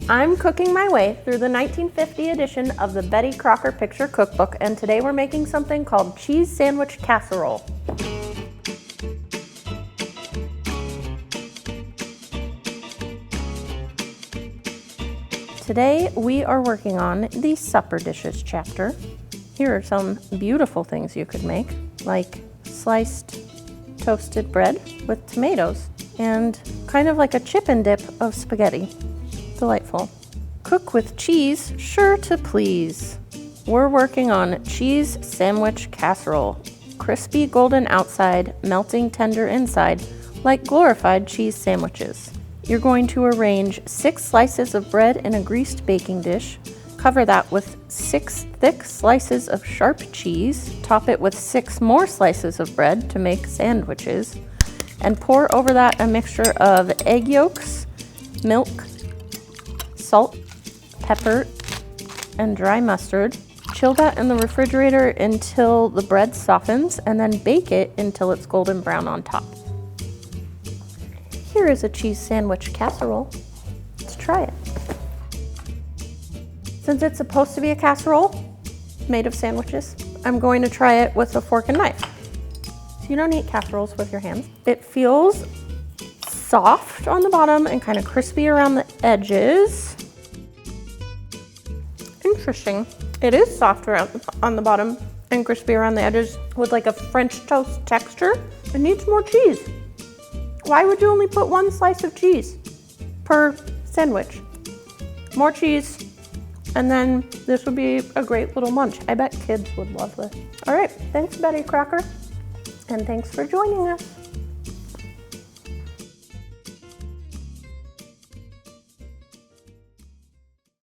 I'm cooking my way through the 1950 edition of the Betty Crocker Picture Cookbook, and today we're making something called cheese sandwich casserole. Today we are working on the supper dishes chapter. Here are some beautiful things you could make, like sliced toasted bread with tomatoes and kind of like a chip and dip of spaghetti. Delightful. Cook with cheese, sure to please. We're working on cheese sandwich casserole. Crispy golden outside, melting tender inside, like glorified cheese sandwiches. You're going to arrange 6 slices of bread in a greased baking dish. Cover that with 6 thick slices of sharp cheese. Top it with 6 more slices of bread to make sandwiches. And pour over that a mixture of egg yolks, milk, salt, pepper, and dry mustard. Chill that in the refrigerator until the bread softens, and then bake it until it's golden brown on top. Here is a cheese sandwich casserole. Let's try it. Since it's supposed to be a casserole made of sandwiches, I'm going to try it with a fork and knife. So you don't eat casseroles with your hands. It feels soft on the bottom and kind of crispy around the edges. Interesting. It is soft on the bottom and crispy around the edges with like a French toast texture. It needs more cheese. Why would you only put 1 slice of cheese per sandwich? More cheese, and then this would be a great little munch. I bet kids would love this. All right, thanks Betty Crocker, and thanks for joining us.